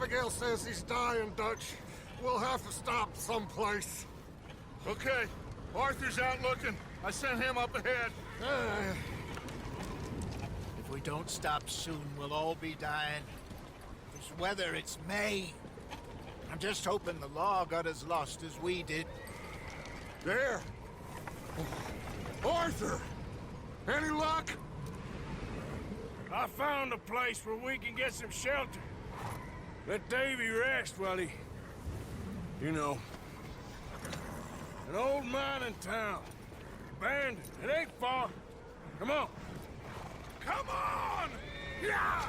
Abigail says he's dying, Dutch. We'll have to stop someplace. Okay, Arthur's out looking. I sent him up ahead. If we don't stop soon, we'll all be dying. This weather, it's May. I'm just hoping the law got as lost as we did. There! Arthur! Any luck? I found a place where we can get some shelter. Let Davy rest while he... You know. An old mining town. Abandoned. It ain't far. Come on. Come on! Yeah!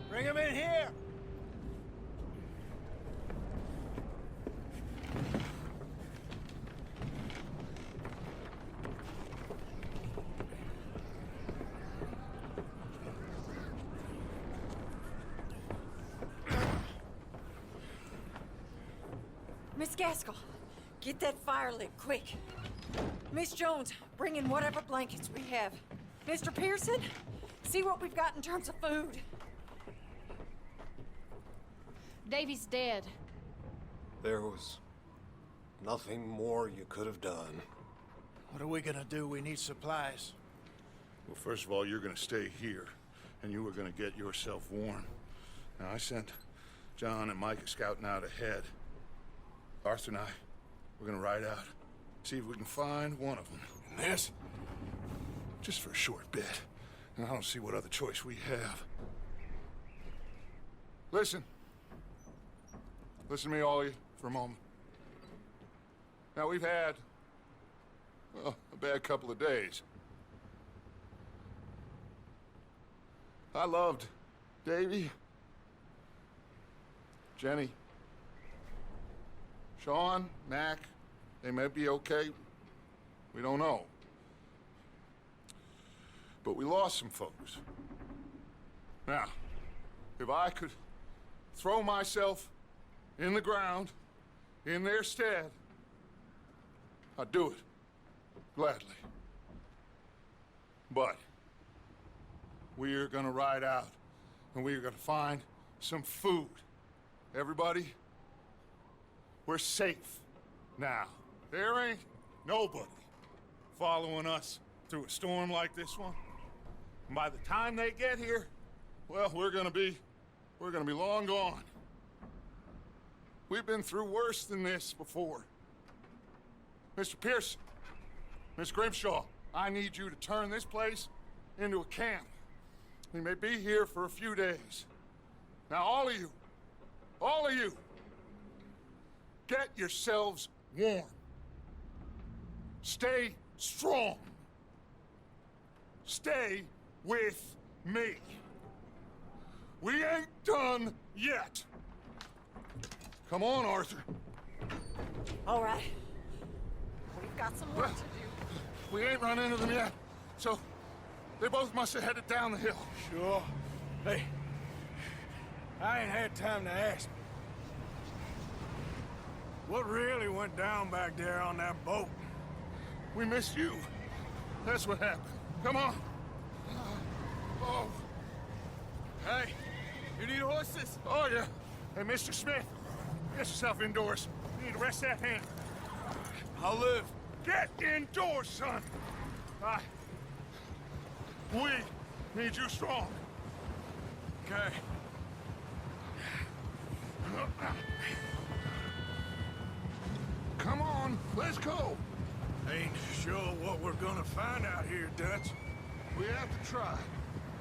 Bring him in here! Miss Gaskell, get that fire lit, quick. Miss Jones, bring in whatever blankets we have. Mr. Pearson, see what we've got in terms of food. Davy's dead. There was nothing more you could have done. What are we gonna do? We need supplies. Well, first of all, you're gonna stay here, and you were gonna get yourself warm. Now, I sent John and Micah scouting out ahead. Arthur and I, we're gonna ride out, see if we can find one of them. And this? Just for a short bit. And I don't see what other choice we have. Listen. Listen to me, all of you, for a moment. Now, we've had, well, a bad couple of days. I loved Davy, Jenny, Sean, Mac. They may be okay. We don't know. But we lost some folks. Now, if I could throw myself in the ground, in their stead, I'd do it, gladly. But we're gonna ride out, and we're gonna find some food. Everybody, we're safe now. There ain't nobody following us through a storm like this one. And by the time they get here, well, we're gonna be long gone. We've been through worse than this before. Mr. Pearson, Miss Grimshaw, I need you to turn this place into a camp. We may be here for a few days. Now, all of you, get yourselves warm. Stay strong. Stay with me. We ain't done yet. Come on, Arthur. All right. We've got some work to do. We ain't run into them yet, so they both must have headed down the hill. Sure. Hey, I ain't had time to ask. What really went down back there on that boat? We missed you. That's what happened. Come on. Oh. Hey, you need horses? Oh, yeah. Hey, Mr. Smith, get yourself indoors. You need to rest that hand. I'll live. Get indoors, son. We need you strong. Okay. Come on, let's go. Ain't sure what we're gonna find out here, Dutch. We have to try.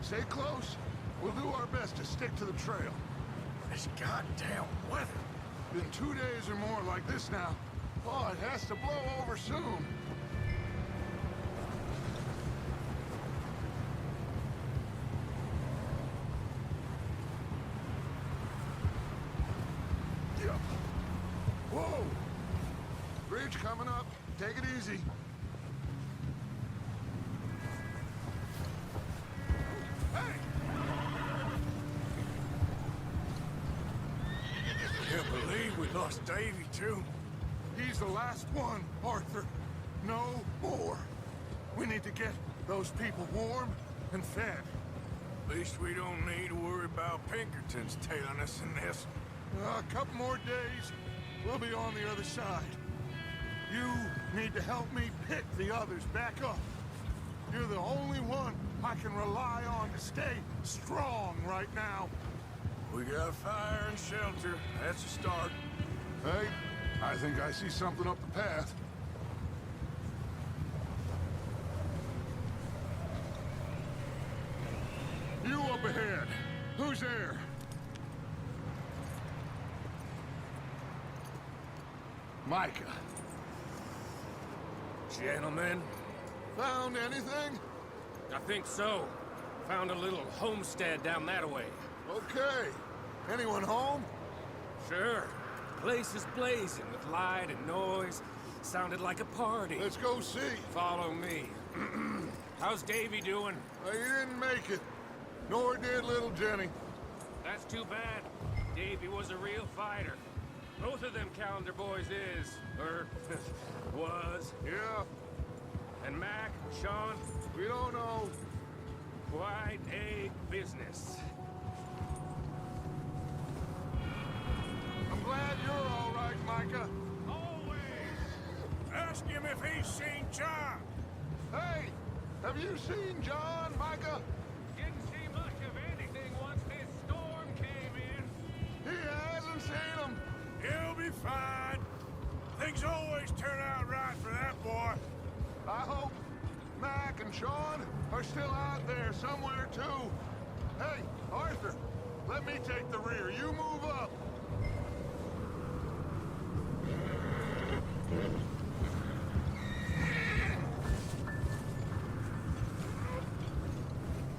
Stay close. We'll do our best to stick to the trail. This goddamn weather. Been 2 days or more like this now. Oh, it has to blow over soon. Yeah. Whoa! Bridge coming up. Take it easy. Can't believe we lost Davy, too. He's the last one, Arthur. No more. We need to get those people warm and fed. At least we don't need to worry about Pinkertons tailing us in this. A couple more days, we'll be on the other side. You need to help me pick the others back up. You're the only one I can rely on to stay strong right now. We got fire and shelter. That's a start. Hey, I think I see something up the path. You up ahead. Who's there? Micah. Gentlemen, Found anything? I think so. Found a little homestead down that way. Okay. Anyone home? Sure. Place is blazing with light and noise. Sounded like a party. Let's go see. Follow me. How's Davy doing? He didn't make it. Nor did little Jenny. That's too bad. Davy was a real fighter. Both of them Calendar boys is, or was. Yeah, And Mac, Sean, we don't know. quite a business. I'm glad you're all right, Micah. Always! Ask him if he's seen John. Hey, have you seen John, Micah? Didn't see much of anything once this storm came in. He hasn't seen him. He'll be fine. Things always turn out right for that boy. I hope Mac and Sean are still out there somewhere, too. Hey, Arthur, let me take the rear. You move up.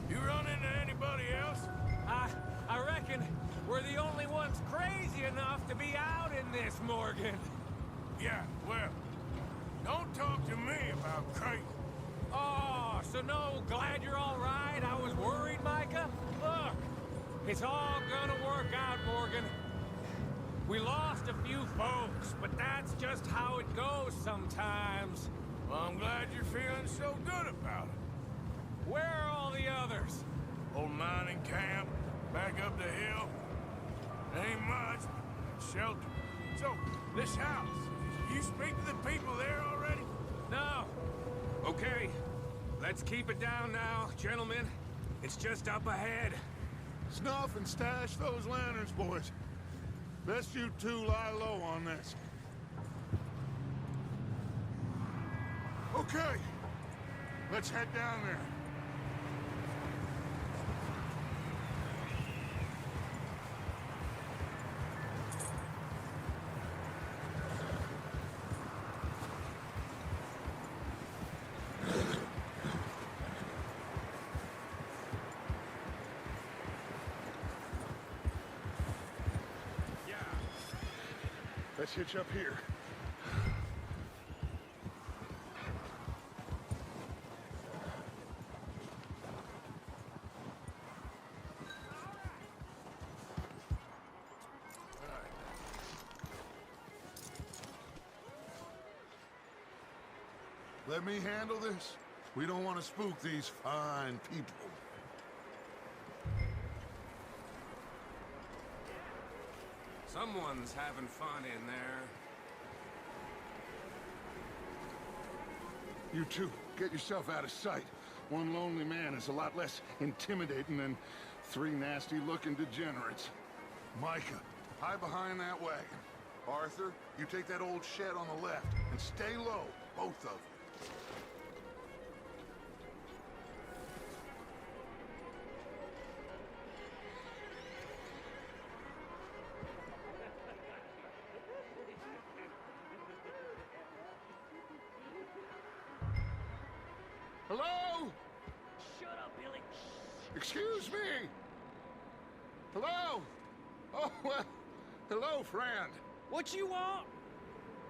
You run into anybody else? I reckon we're the only ones crazy enough to be out in this, Morgan. Yeah, well, don't talk to me about crazy. Oh, so no, glad you're all right. I was worried, Micah. Look, it's all gonna work out, Morgan. We lost a few folks, but that's just how it goes sometimes. Well, I'm glad you're feeling so good about it. Where are all the others? Old mining camp, back up the hill. Ain't much, but shelter. So, this house, you speak to the people there already? No. Okay, let's keep it down now, gentlemen. It's just up ahead. Snuff and stash those lanterns, boys. Best you two lie low on this. Okay, let's head down there. Let's hitch up here. Let me handle this. We don't want to spook these fine people. Someone's having fun in there. You two, get yourself out of sight. One lonely man is a lot less intimidating than three nasty-looking degenerates. Micah, hide behind that wagon. Arthur, you take that old shed on the left, and stay low, both of you. Excuse me! Hello? Oh, well, hello, friend. What you want?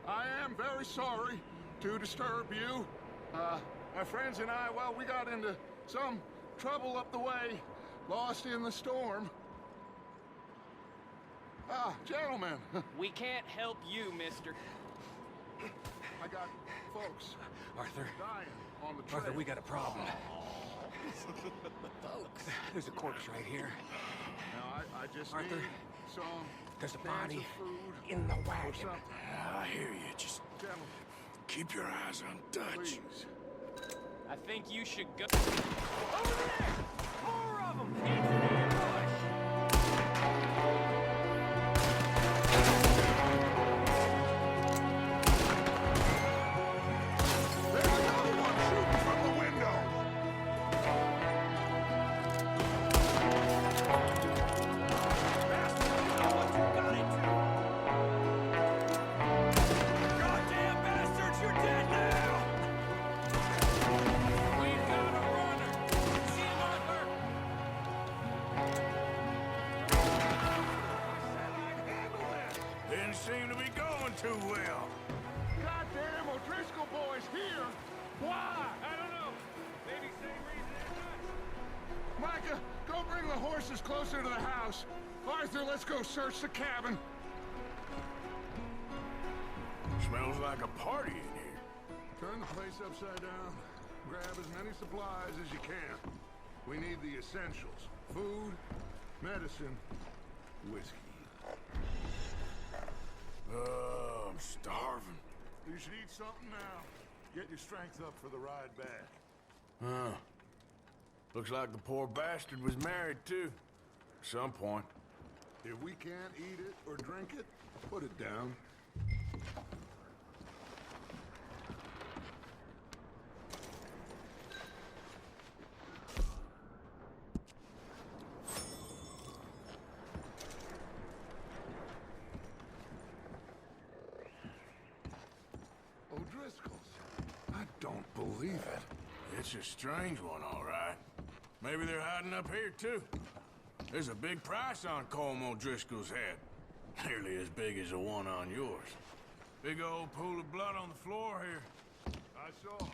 I am very sorry to disturb you. My friends and I, well, we got into some trouble up the way, lost in the storm. Ah, gentlemen, We can't help you, mister. I got folks Arthur. dying on the trail. Arthur, we got a problem. Folks. There's a corpse right here. Now, I just Arthur, need some there's a cans body of food in the or wagon. something. I hear you. Just Gentlemen, keep your eyes on Dutch. please. I think you should go. Over there! More of them! It's an ambush! There's another one shooting from the window! Goddamn bastards, you're dead now! We've got a runner. See him, Arthur? Didn't seem to be going too well. Goddamn O'Driscoll boys here! Why? I don't know. Maybe same reason as us. Micah, go bring the horses closer to the house. Arthur, let's go search the cabin. Smells like a party in here. Turn the place upside down. Grab as many supplies as you can. We need the essentials. Food, medicine, whiskey. I'm starving. You should eat something now. Get your strength up for the ride back. Huh. Looks like the poor bastard was married, too. At some point. If we can't eat it or drink it, put it down. O'Driscoll's. I don't believe it. It's a strange one, all right. Maybe they're hiding up here, too. There's a big price on Colm O'Driscoll's head. Nearly as big as the one on yours. Big old pool of blood on the floor here. I saw.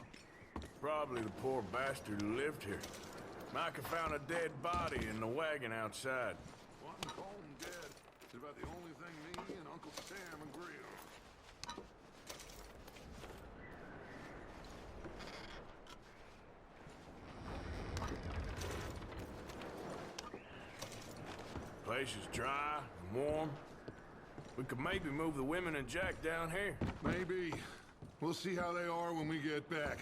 Probably the poor bastard who lived here. Micah found a dead body in the wagon outside. Wanting Colm dead is about the only thing me and Uncle Sam agree on. Place is dry and warm. We could maybe move the women and Jack down here. Maybe. We'll see how they are when we get back.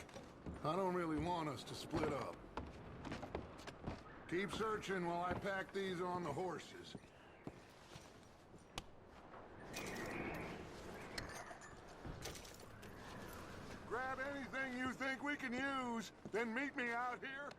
I don't really want us to split up. Keep searching while I pack these on the horses. Grab anything you think we can use, then meet me out here.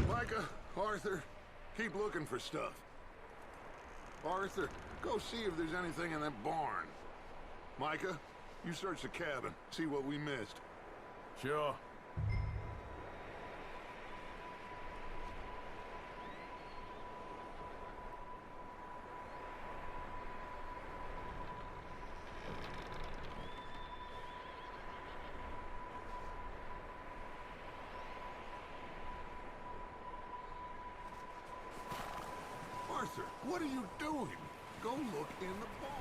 Micah, Arthur, keep looking for stuff. Arthur, go see if there's anything in that barn. Micah, you search the cabin, see what we missed. Sure. Arthur, what are you doing? Go look in the barn.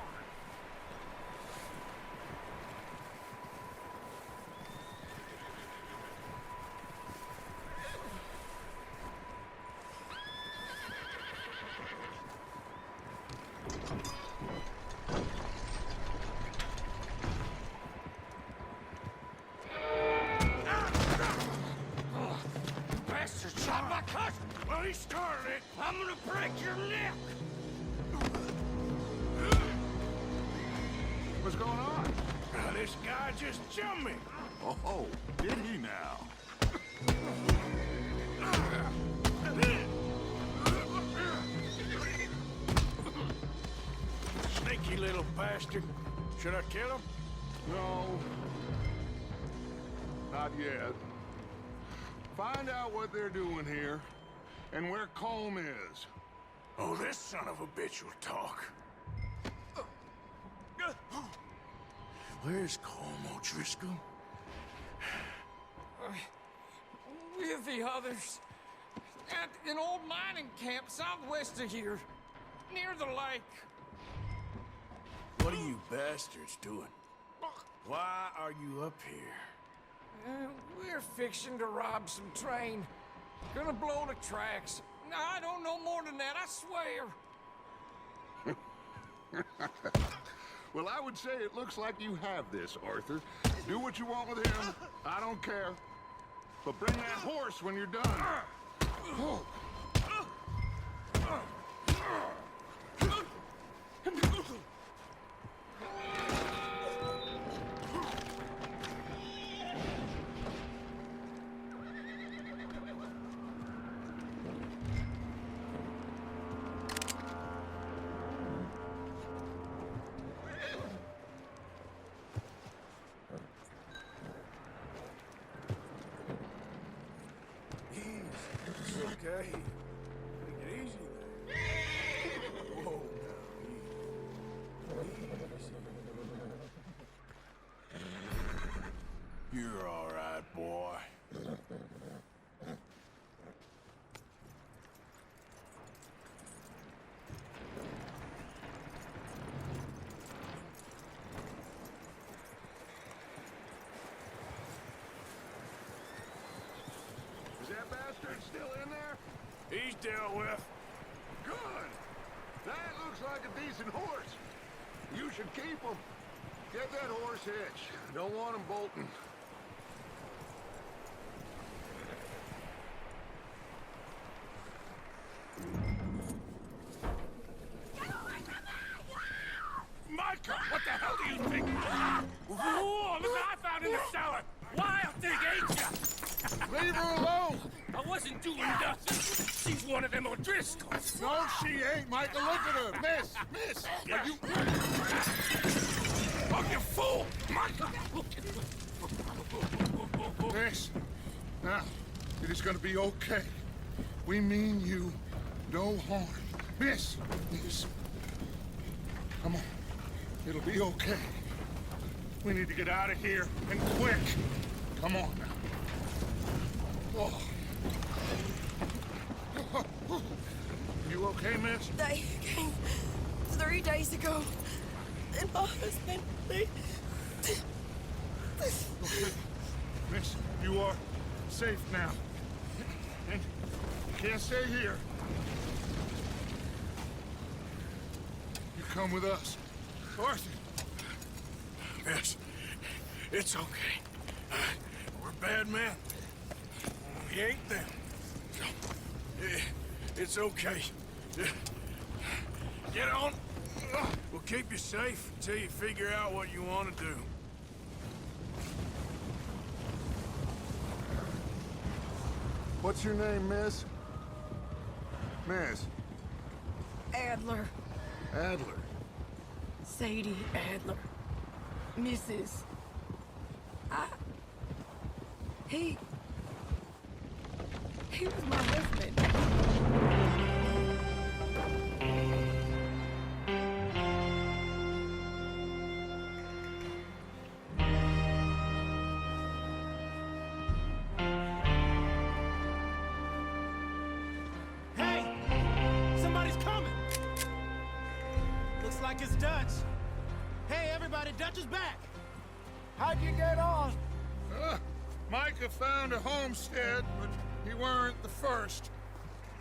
break your neck! What's going on? This guy just jumped me! Oh, did he now? Sneaky little bastard. Should I kill him? No. Not yet. Find out what they're doing here, and where Colm is. Oh, this son of a bitch will talk. Where's Colm O'Driscoll? With the others. At an old mining camp southwest of here. Near the lake. What are you bastards doing? Why are you up here? We're fixing to rob some train. Gonna blow the tracks. I don't know more than that, I swear. Well, I would say it looks like you have this, Arthur. Do what you want with him. I don't care. But bring that horse when you're done. It's okay. Take it easy there. Whoa, now, easy. You're all right, boy. Is that bastard still in there? He's dealt with. Good. That looks like a decent horse. You should keep him. Get that horse hitched. Don't want him bolting. Micah, what the hell do you think? Whoa, look what I found in the cellar. Wild thing, ain't ya? Leave her alone! I wasn't doing nothing. She's one of them O'Driscolls. No, she ain't, Micah. Look at her. Miss, are you... Oh, you fool! Micah! Miss, now, it is gonna be okay. We mean you no harm. Miss, come on. It'll be okay. We need to get out of here, and quick. Come on now. Oh. You okay, miss? They came 3 days ago. And my husband, they... Okay. Miss, you are safe now. And you can't stay here. You come with us. Arthur. Yes, it's okay. We're bad men. We ain't them. It's okay. Get on. We'll keep you safe until you figure out what you want to do. What's your name, miss? Miss? Adler. Adler. Sadie Adler. Mrs. He was my husband. Hey! Somebody's coming! Looks like it's Dutch. Hey, everybody, Dutch is back! How'd you get on? Micah found a homestead, but he weren't the first.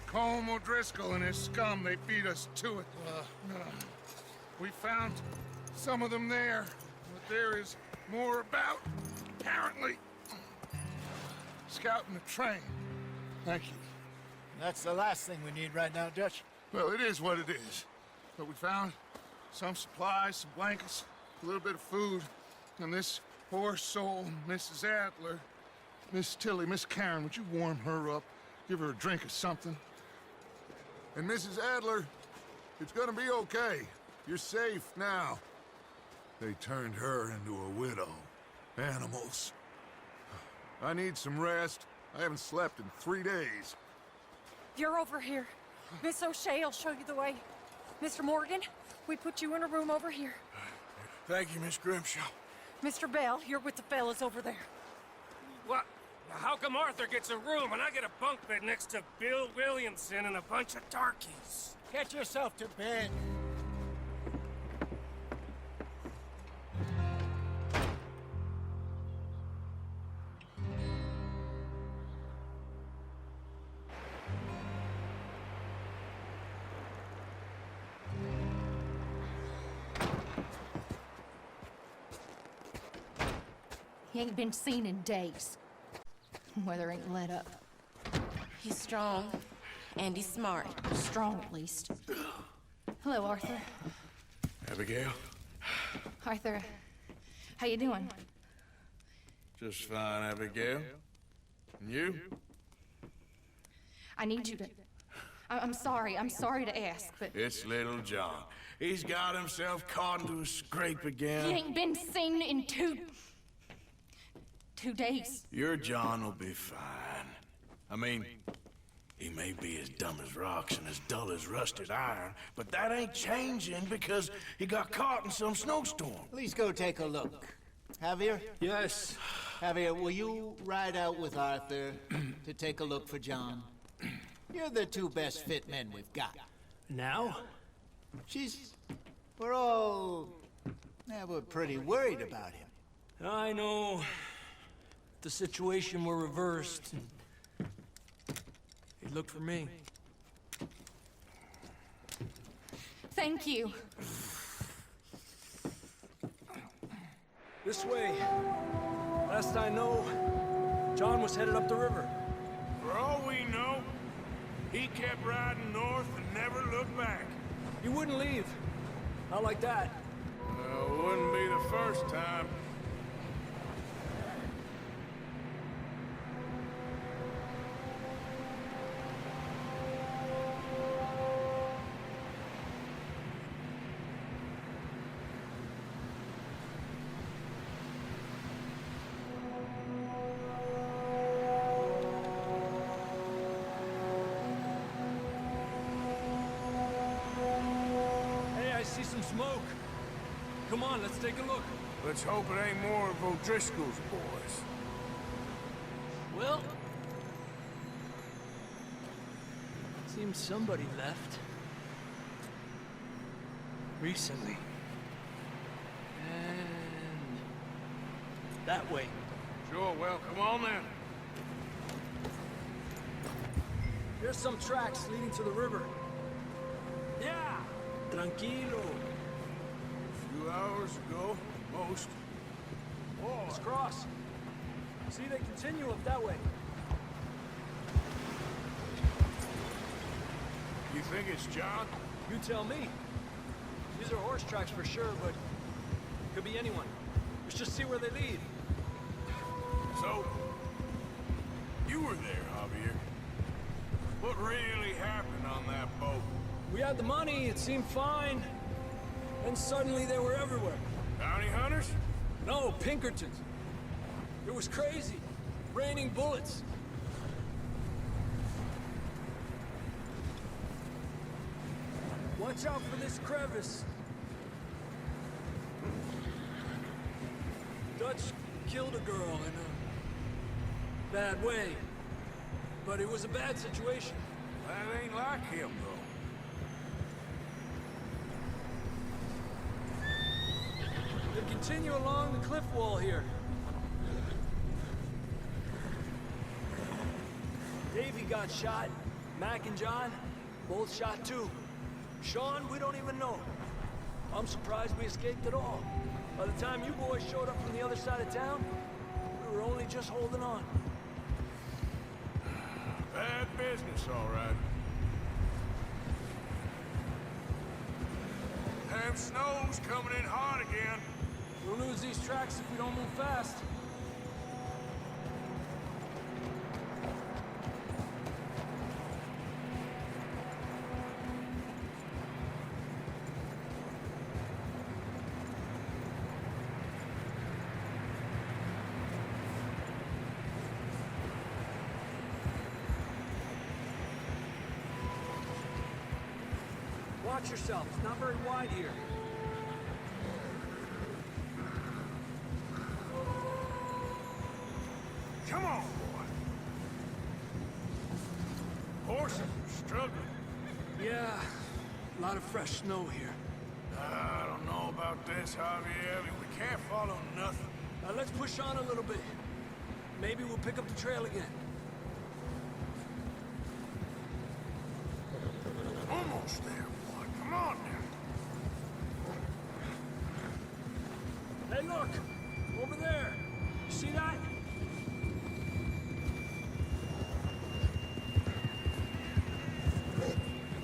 Colm O'Driscoll and his scum, they beat us to it. We found some of them there, but there is more about, apparently. Scouting the train. Thank you. That's the last thing we need right now, Dutch. Well, it is what it is. But we found some supplies, some blankets, a little bit of food, and this poor soul, Mrs. Adler, Miss Tilly, Miss Karen, would you warm her up? Give her a drink or something? And Mrs. Adler, it's gonna be okay. You're safe now. They turned her into a widow. Animals. I need some rest. I haven't slept in 3 days. You're over here. Miss O'Shea will show you the way. Mr. Morgan, we put you in a room over here. Thank you, Miss Grimshaw. Mr. Bell, you're with the fellas over there. What? How come Arthur gets a room and I get a bunk bed next to Bill Williamson and a bunch of darkies? Get yourself to bed. He ain't been seen in days. Weather ain't let up. He's strong, and he's smart. Strong, at least. Hello, Arthur. Abigail? Arthur, how you doing? Just fine, Abigail. And you? I need you to... I'm sorry to ask, but... It's little John. He's got himself caught into a scrape again. He ain't been seen in two days. Your John will be fine. I mean, he may be as dumb as rocks and as dull as rusted iron, but that ain't changing because he got caught in some snowstorm. Please go take a look. Javier? Yes. Javier, will you ride out with Arthur to take a look for John? You're the two best fit men we've got. Now? We're pretty worried about him. I know. The situation were reversed. He looked for me. Thank you. This way. Last I know, John was headed up the river. For all we know, he kept riding north and never looked back. He wouldn't leave. Not like that. Well, wouldn't be the first time. See some smoke. Come on, let's take a look. Let's hope it ain't more of O'Driscoll's boys. Well, seems somebody left. Recently. And that way. Sure, well, come on then. There's some tracks leading to the river. Yeah! Tranquilo. A few hours ago, most. Let's cross. See, they continue up that way. You think it's John? You tell me. These are horse tracks for sure, but could be anyone. Let's just see where they lead. So, you were there, Javier. What really happened on that boat? We had the money, it seemed fine. Then suddenly they were everywhere. Bounty hunters? No, Pinkertons. It was crazy. Raining bullets. Watch out for this crevice. Dutch killed a girl in a bad way. But it was a bad situation. That ain't like him, though. They continue along the cliff wall here. Davey got shot. Mac and John, both shot too. Sean, we don't even know. I'm surprised we escaped at all. By the time you boys showed up from the other side of town, we were only just holding on. Bad business, all right. Damn snow's coming in hard again. We'll lose these tracks if we don't move fast. Watch yourself. It's not very wide here. Come on, boy. Horses are struggling. Yeah, a lot of fresh snow here. I don't know about this, Javier. We can't follow nothing. Let's push on a little bit. Maybe we'll pick up the trail again. Almost there, boy. Come on now. Hey, look! Over there! You see that?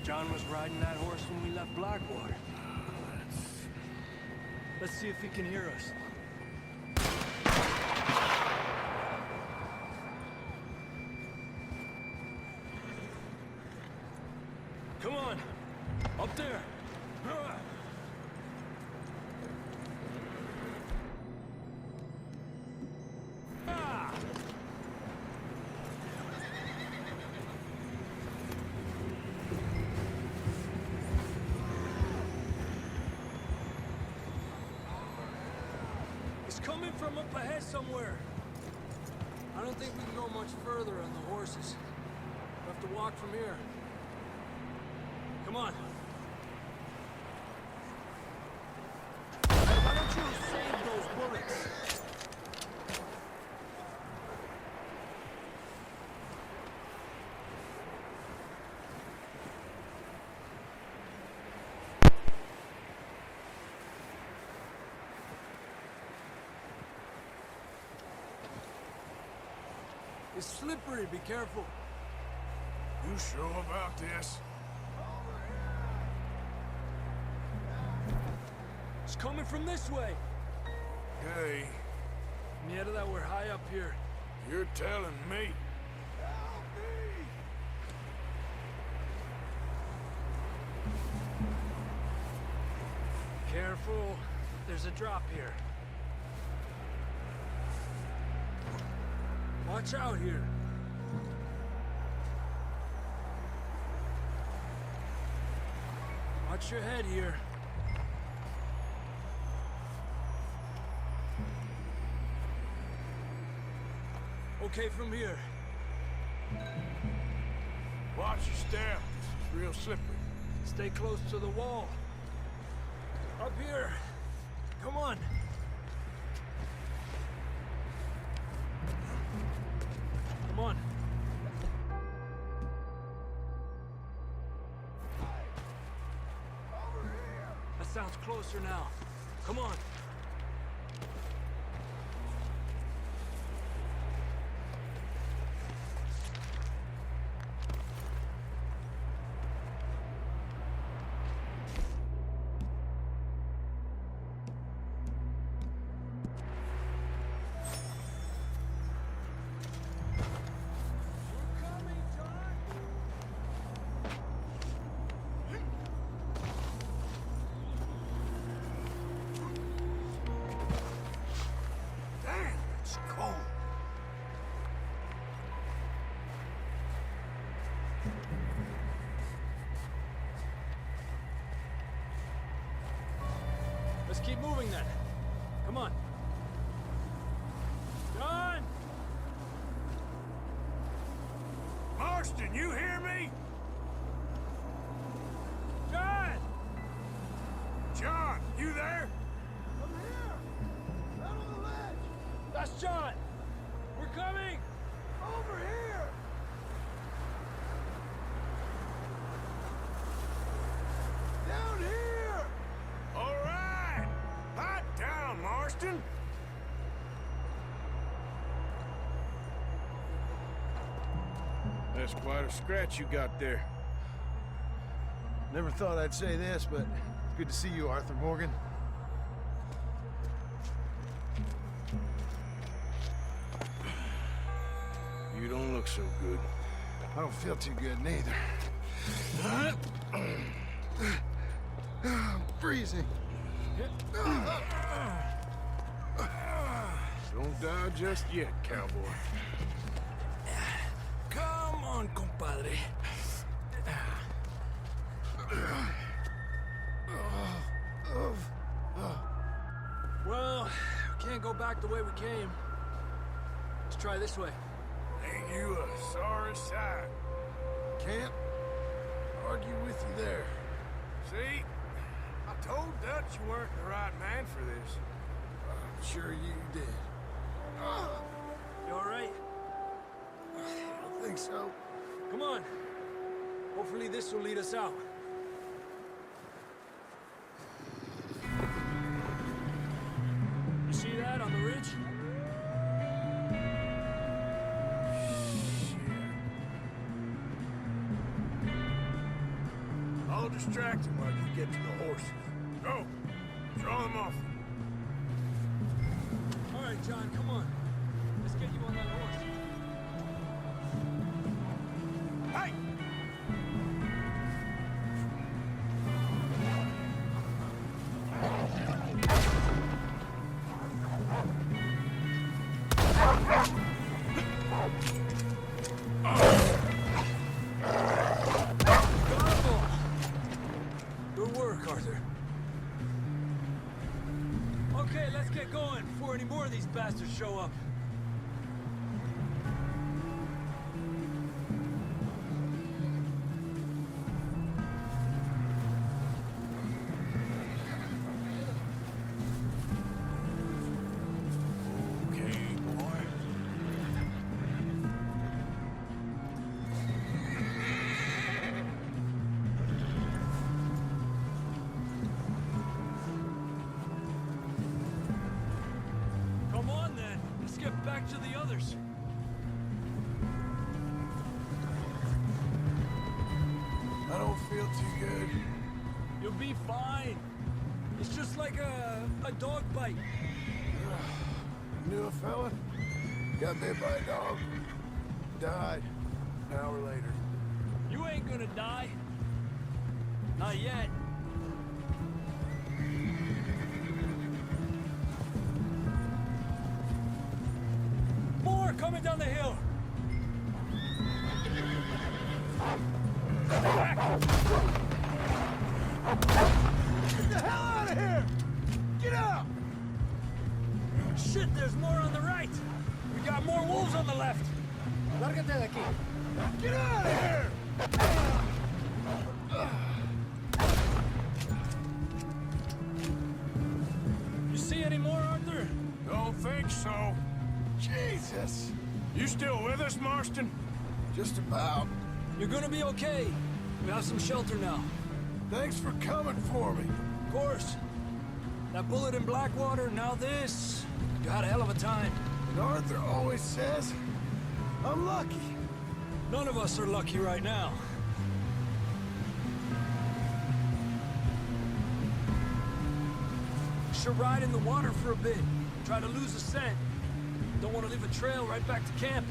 John was riding that horse when we left Blackwater. Let's see if he can hear us. Come on! Up there! Ah! It's coming from up ahead somewhere. I don't think we can go much further on the horses. We'll have to walk from here. Come on. Why don't you save those bullets? It's slippery, be careful. You sure about this? It's coming from this way. Hey, Yeah, that we're high up here. you're telling me. Careful. There's a drop here. Watch out here. Watch your head here. Okay from here. Watch your step. This is real slippery. Stay close to the wall. Up here. Come on. Come on. That sounds closer now. Come on. Damn, it's cold. Let's keep moving then. Come on. John! Marston, you hear me? John! John, you there? That's John! We're coming! Over here! Down here! All right! Hot down, Marston! That's quite a scratch you got there. Never thought I'd say this, but Good to see you, Arthur Morgan. You don't look so good. I don't feel too good, neither. I'm freezing. Don't die just yet, cowboy. Come on, compadre. Well, we can't go back the way we came. Let's try this way. Ain't you a sorry sight? Can't argue with you there. See? I told Dutch you weren't the right man for this. I'm sure you did. You all right? I don't think so. Come on. Hopefully this will lead us out. You see that on the ridge? I'll distract him while you get to the horses. Go! Draw them off. All right, John, come on. Let's get you on that horse. Hey! Bravo! Good work, Arthur. Okay, let's get going before any more of these bastards show up. Okay, boy. Come on, then. Let's get back to the others. I don't feel too good. You'll be fine. It's just like a dog bite. Knew a fella? Got bit by a dog. Died. An hour later. You ain't gonna die. Not yet. More coming down the hill. Get the hell out of here! Get out! Shit, there's more on the right. We got more wolves on the left. Lárgate de aquí. Get out of here! You see any more, Arthur? Don't think so. Jesus! You still with us, Marston? Just about. You're gonna be okay. We have some shelter now. Thanks for coming for me. Of course. That bullet in Blackwater, now this. You had a hell of a time. And Arthur always says, I'm lucky. None of us are lucky right now. Should ride in the water for a bit. Try to lose the scent. Don't want to leave a trail right back to camp.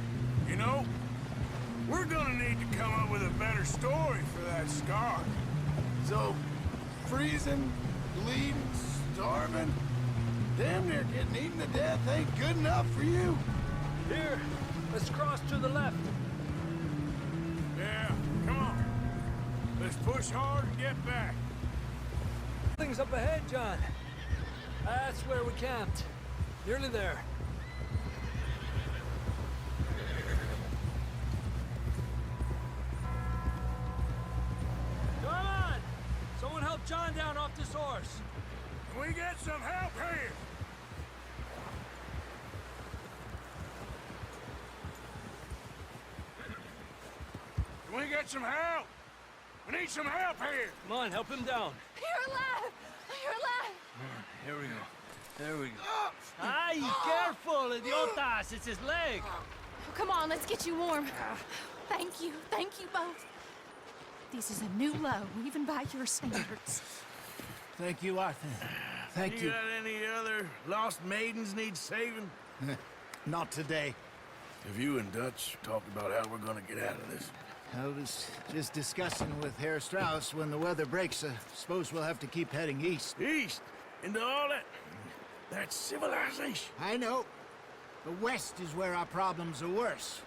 You know, we're gonna need to come up with a better story for that scar. So, freezing, bleeding, starving, damn near getting eaten to death ain't good enough for you. Here, let's cross to the left. Yeah, come on. Let's push hard and get back. Things up ahead, John. That's where we camped. Nearly there. Come on! Someone help John down off this horse. Can we get some help here? Can we get some help? We need some help here. Come on, help him down. You're alive! You're alive! Here we go. There we go. Ay, careful, idiotas! It's his leg. Oh, come on, let's get you warm. Thank you both. This is a new low, even by your standards. Thank you, Arthur. Thank you. got any other lost maidens need saving? Not today. Have you and Dutch talked about how we're gonna get out of this? I was just discussing with Herr Strauss when the weather breaks. I suppose we'll have to keep heading east. East? Into all that civilization? I know. The west is where our problems are worse.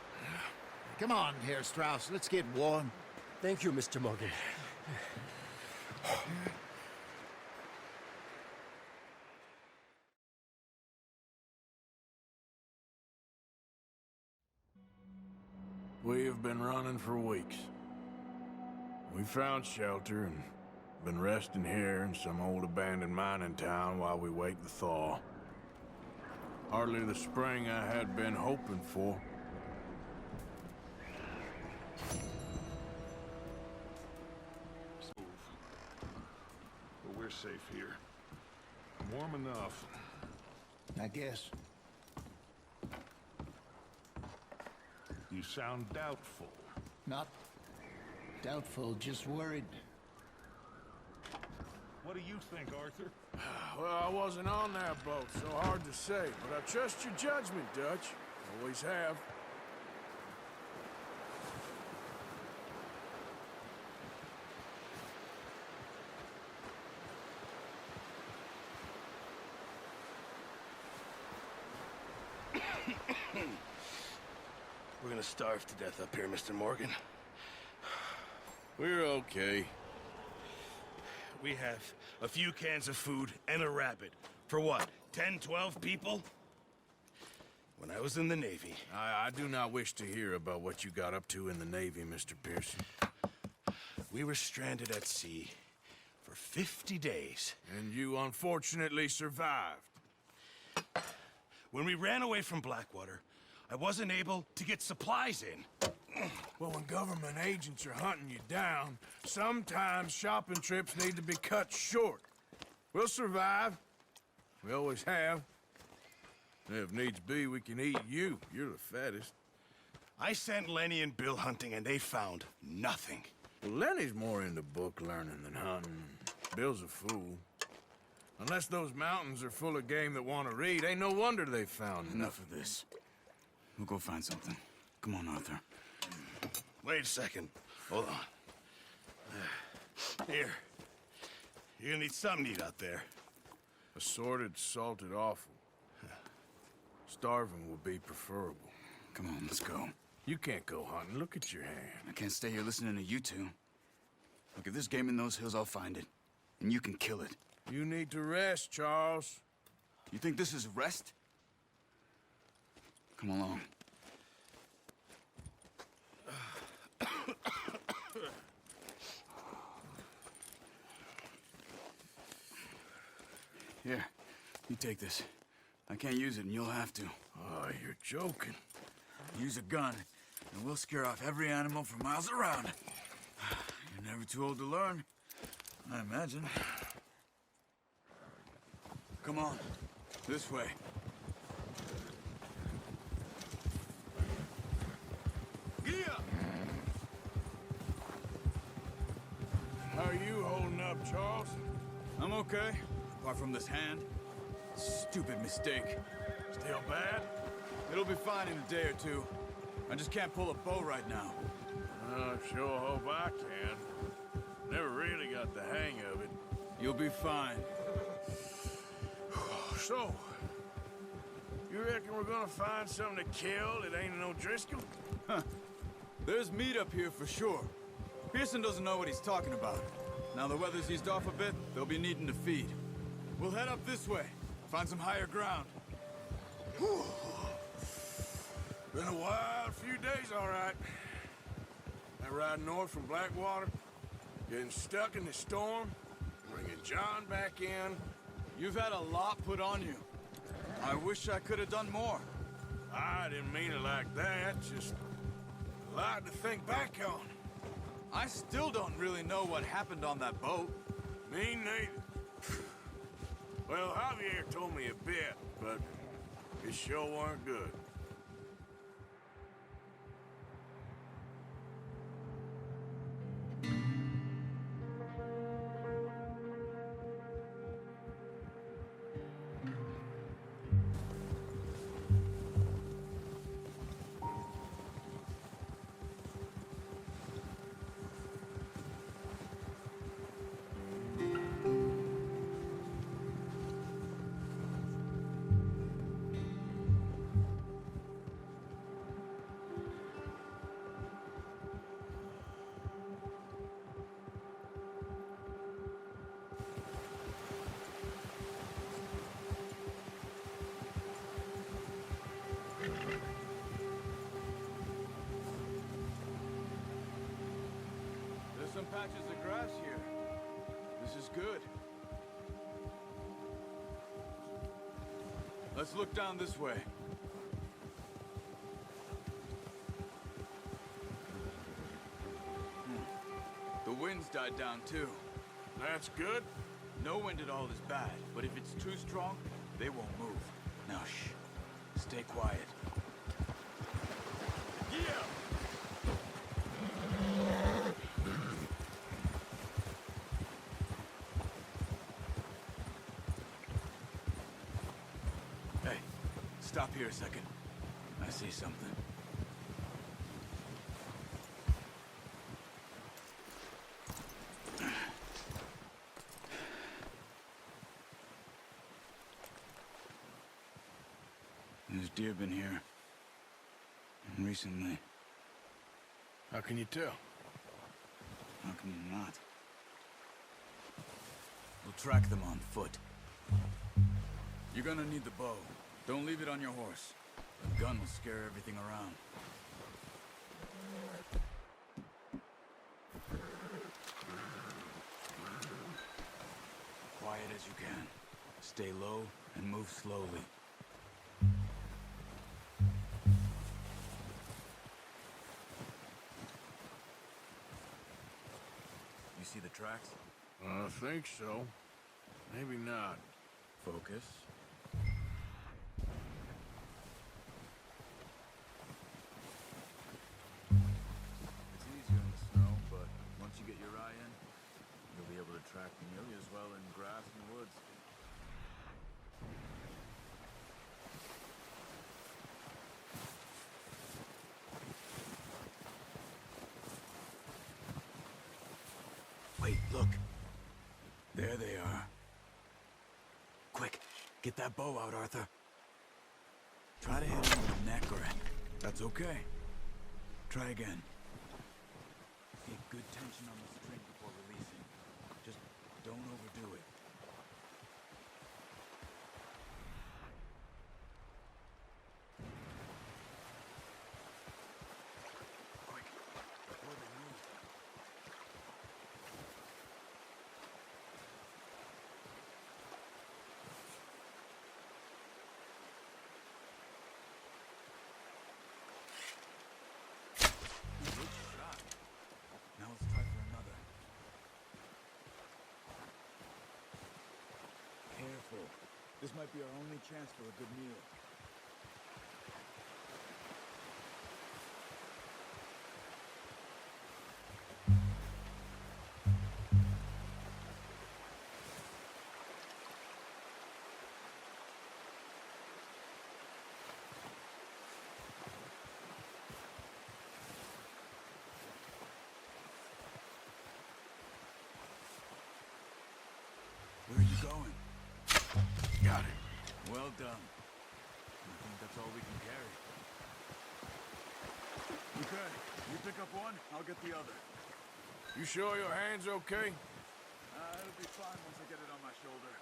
Come on, Herr Strauss, let's get warm. Thank you, Mr. Morgan. We have been running for weeks. We found shelter and been resting here in some old abandoned mining town while we wait the thaw. Hardly the spring I had been hoping for. But we're safe here. Warm enough. I guess. You sound doubtful. Not doubtful, just worried. What do you think, Arthur? Well, I wasn't on that boat, so hard to say. But I trust your judgment, Dutch. Always have. We're gonna starve to death up here, Mr. Morgan. We're okay. We have a few cans of food and a rabbit. For what, 10, 12 people? When I was in the Navy... I do not wish to hear about what you got up to in the Navy, Mr. Pearson. We were stranded at sea for 50 days. And you unfortunately survived. When we ran away from Blackwater, I wasn't able to get supplies in. Well, when government agents are hunting you down, sometimes shopping trips need to be cut short. We'll survive. We always have. If needs be, we can eat you. You're the fattest. I sent Lenny and Bill hunting, and they found nothing. Well, Lenny's more into book learning than hunting. Bill's a fool. Unless those mountains are full of game that want to read, ain't no wonder they found Enough of this. We'll go find something. Come on, Arthur. Wait a second. Hold on. Here. You're gonna need something to eat out there. Assorted, salted offal. Starving will be preferable. Come on, let's go. You can't go hunting. Look at your hand. I can't stay here listening to you two. Look, if there's game in those hills, I'll find it. And you can kill it. You need to rest, Charles. You think this is rest? Come along. Here, you take this. I can't use it, and you'll have to. Oh, you're joking. Use a gun, and we'll scare off every animal for miles around. You're never too old to learn, I imagine. Come on, this way. How are you holding up, Charles? I'm okay, apart from this hand. Stupid mistake. Still bad? It'll be fine in a day or two. I just can't pull a bow right now. I sure hope I can. Never really got the hang of it. You'll be fine. So, you reckon we're gonna find something to kill that ain't no Driscoll? Huh. There's meat up here for sure. Pearson doesn't know what he's talking about. Now the weather's eased off a bit, they'll be needing to feed. We'll head up this way, find some higher ground. Whew. Been a wild few days, all right. That ride north from Blackwater, getting stuck in the storm, bringing John back in. You've had a lot put on you. I wish I could have done more. I didn't mean it like that, just a lot to think back on. I still don't really know what happened on that boat. Me neither. Well, Javier told me a bit, but it sure weren't good. patches of grass here. This is good. Let's look down this way. The wind's died down too. That's good. No wind at all is bad, but if it's too strong, they won't move. Now shh. Stay quiet. Yeah! Hey, stop here a second. I see something. There's deer been here. Recently. How can you tell? How can you not? We'll track them on foot. You're gonna need the bow. Don't leave it on your horse. The gun will scare everything around. Quiet as you can. Stay low and move slowly. You see the tracks? I think so. Maybe not. Focus. It's easier in the snow, but once you get your eye in, you'll be able to track nearly as well in grass and woods. Wait, look. There they are. Quick, get that bow out, Arthur. Try to hit him in the neck or... That's okay. Try again. Get good tension on the string before releasing. Just don't overdo it. Quick, before they move. Good shot. Now let's try for another. Careful. This might be our only chance for a good meal. Where are you going? Got it. Well done. I think that's all we can carry. Okay, you pick up one, I'll get the other. You sure your hand's okay? It'll be fine once I get it on my shoulder.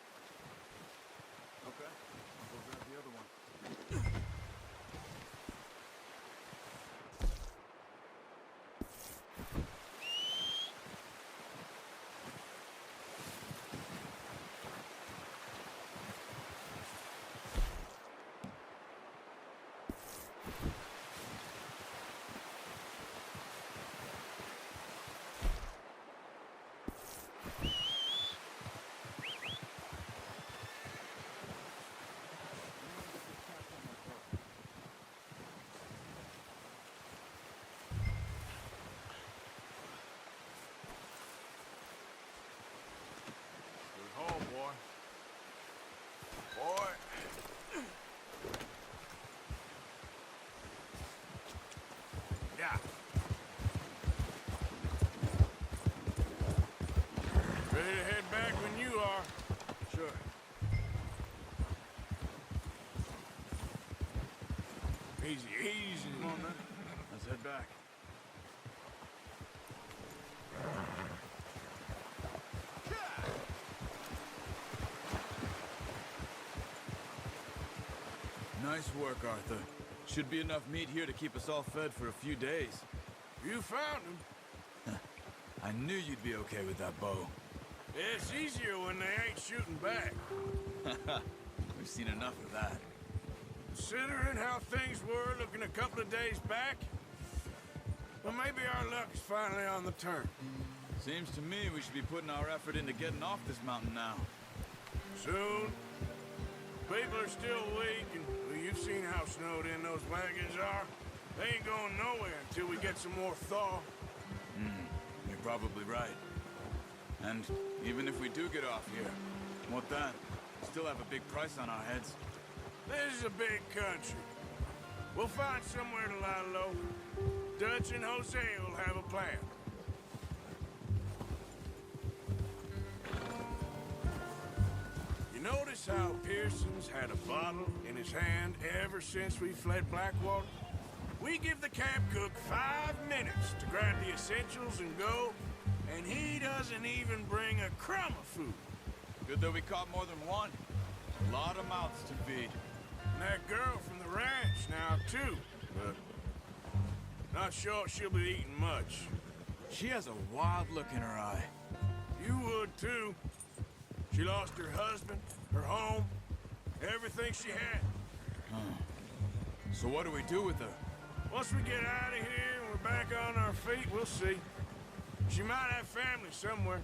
Okay, I'll go grab the other one. Good haul, boy. Boy. Yeah. Ready to head back when you are. Sure. Easy, easy. Come on, then. Let's head back. Nice work, Arthur. Should be enough meat here to keep us all fed for a few days. You found him. I knew you'd be okay with that bow. It's easier when they ain't shooting back. We've seen enough of that. Considering how things were looking a couple of days back, well, maybe our luck is finally on the turn. Seems to me we should be putting our effort into getting off this mountain now. Soon. People are still weak, and well, you've seen how snowed in those wagons are. They ain't going nowhere until we get some more thaw. You're probably right. And even if we do get off here, what then? We still have a big price on our heads. This is a big country. We'll find somewhere to lie low. Dutch and Hosea will have a plan. You notice how Pearson's had a bottle in his hand ever since we fled Blackwater? We give the camp cook 5 minutes to grab the essentials and go, and he doesn't even bring a crumb of food. Good that we caught more than one. A lot of mouths to feed. And that girl from the ranch now, too. But not sure she'll be eating much. She has a wild look in her eye. You would, too. She lost her husband, her home, everything she had. So what do we do with her? Once we get out of here and we're back on our feet, we'll see. She might have family somewhere.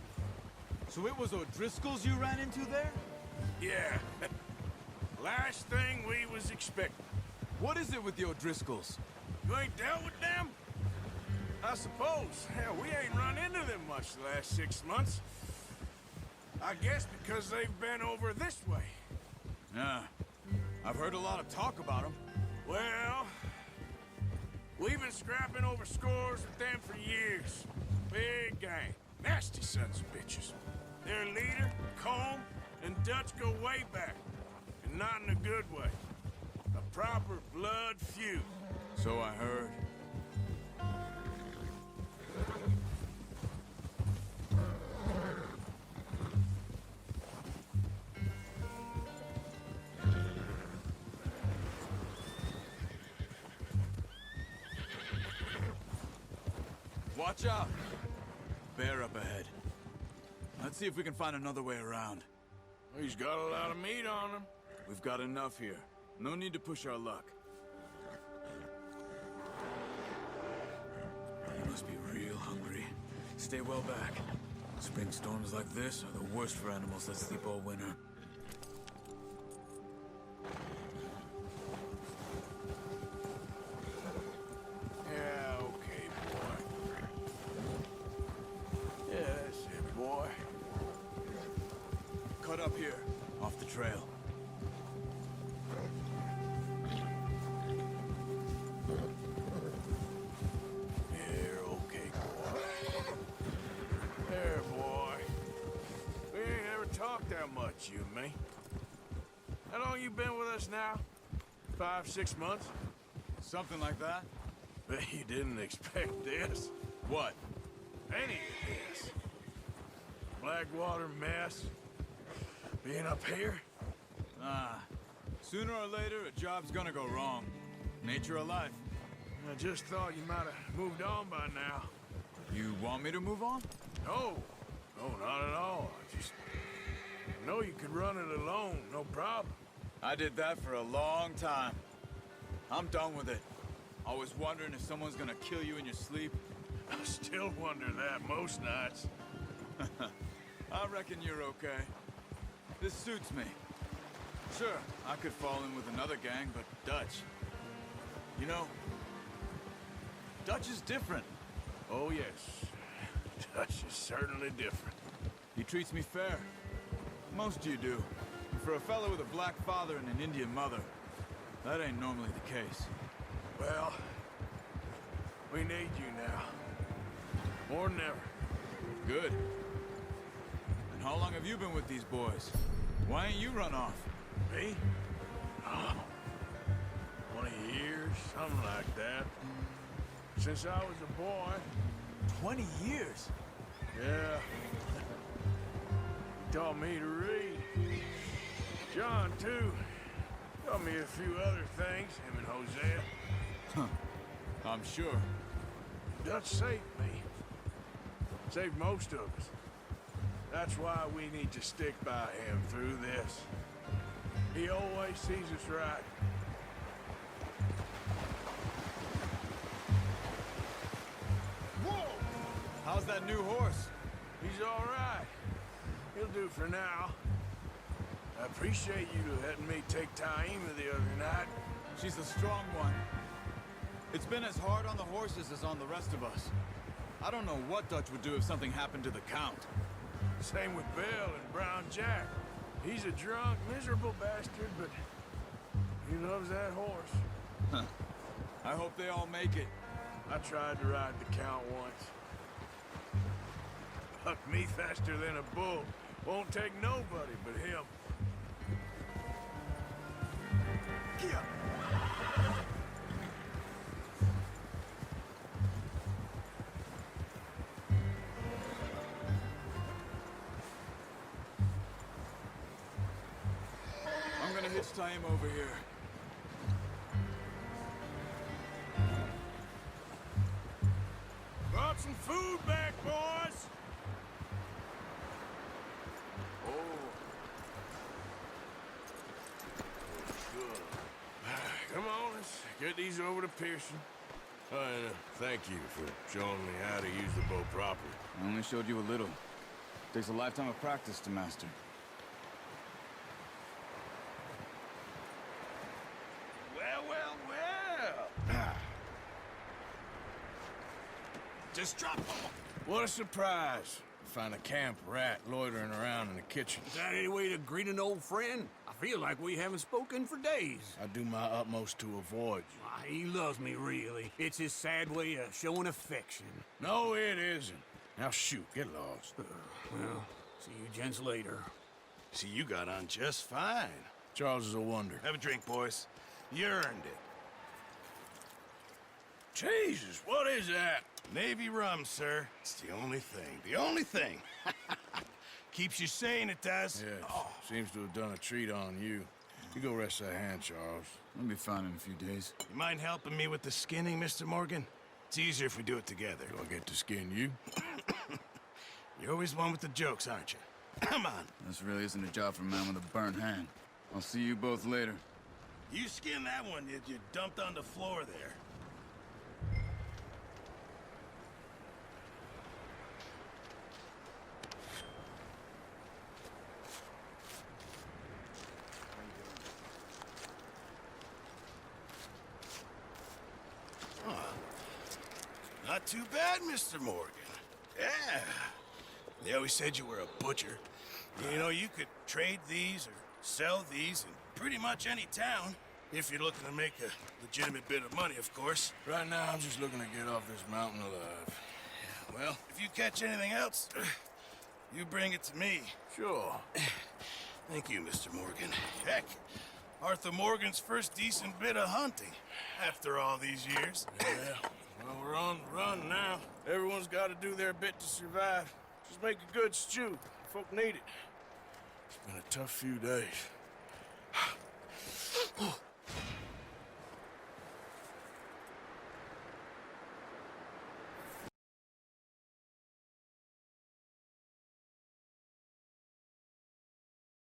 So it was O'Driscoll's you ran into there? Yeah. Last thing we was expecting. What is it with the O'Driscolls? You ain't dealt with them? I suppose. Hell, we ain't run into them much the last 6 months. I guess because they've been over this way. Yeah. I've heard a lot of talk about them. Well, we've been scrapping over scores with them for years. Big gang. Nasty sons of bitches. Their leader, Colm, and Dutch go way back. And not in a good way. A proper blood feud. So I heard. Watch out! Bear up ahead. Let's see if we can find another way around. He's got a lot of meat on him. We've got enough here. No need to push our luck. You must be real hungry. Stay well back. Spring storms like this are the worst for animals that sleep all winter. Yeah, okay, boy. Yeah, that's it, boy. Cut up here, off the trail. There, okay, boy. There, boy. We ain't ever talked that much, you and me. How long you been with us now? 5, 6 months? Something like that? Bet you didn't expect this. What? Any of this. Blackwater mess. Being up here? Sooner or later, a job's gonna go wrong. Nature of life. I just thought you might have moved on by now. You want me to move on? No. No, not at all. I know you could run it alone, no problem. I did that for a long time. I'm done with it. Always wondering if someone's gonna kill you in your sleep. I still wonder that most nights. I reckon you're okay. This suits me. Sure, I could fall in with another gang, but Dutch... You know, Dutch is different. Oh, yes. Dutch is certainly different. He treats me fair. Most you do. And for a fellow with a black father and an Indian mother, that ain't normally the case. Well, we need you now. More than ever. Good. And how long have you been with these boys? Why ain't you run off? Me? Oh, 20 years, something like that. Since I was a boy. 20 years? Yeah. He taught me to read. John, too. Taught me a few other things, him and Hosea. Huh. I'm sure. Dutch saved me. Saved most of us. That's why we need to stick by him through this. He always sees us right. Whoa! How's that new horse? He's all right. He'll do for now. I appreciate you letting me take Taima the other night. She's a strong one. It's been as hard on the horses as on the rest of us. I don't know what Dutch would do if something happened to the Count. Same with Bill and Brown Jack. He's a drunk, miserable bastard, but he loves that horse. Huh. I hope they all make it. I tried to ride the Count once. Bucked me faster than a bull. Won't take nobody but him. Yeah. I'm gonna hitch Taima over here. Brought some food back, boys! Oh. Good. Come on, let's get these over to Pearson. Oh, and thank you for showing me how to use the bow properly. I only showed you a little. Takes a lifetime of practice to master. Well, well, well. Just drop them. What a surprise. Find a camp rat loitering around in the kitchen. Is that any way to greet an old friend? I feel like we haven't spoken for days. I do my utmost to avoid you. Why, he loves me, really. It's his sad way of showing affection. No, it isn't. Now shoot, get lost. Well, see you gents later. See, you got on just fine. Charles is a wonder. Have a drink, boys. You earned it. Jesus, what is that? Navy rum, sir. It's the only thing. The only thing. Keeps you sane, it does. Yes. Seems to have done a treat on you. You go rest that hand, Charles. I'll be fine in a few days. You mind helping me with the skinning, Mr. Morgan? It's easier if we do it together. Do I get to skin you? You're always one with the jokes, aren't you? Come on. This really isn't a job for a man with a burnt hand. I'll see you both later. You skinned that one that you dumped on the floor there. Not too bad, Mr. Morgan. Yeah. They always said you were a butcher. You know, you could trade these or sell these in pretty much any town. If you're looking to make a legitimate bit of money, of course. Right now, I'm just looking to get off this mountain alive. Well, if you catch anything else, you bring it to me. Sure. Thank you, Mr. Morgan. Heck, Arthur Morgan's first decent bit of hunting after all these years. Yeah. Well, we're on the run now. Everyone's got to do their bit to survive. Just make a good stew. Folk need it. It's been a tough few days.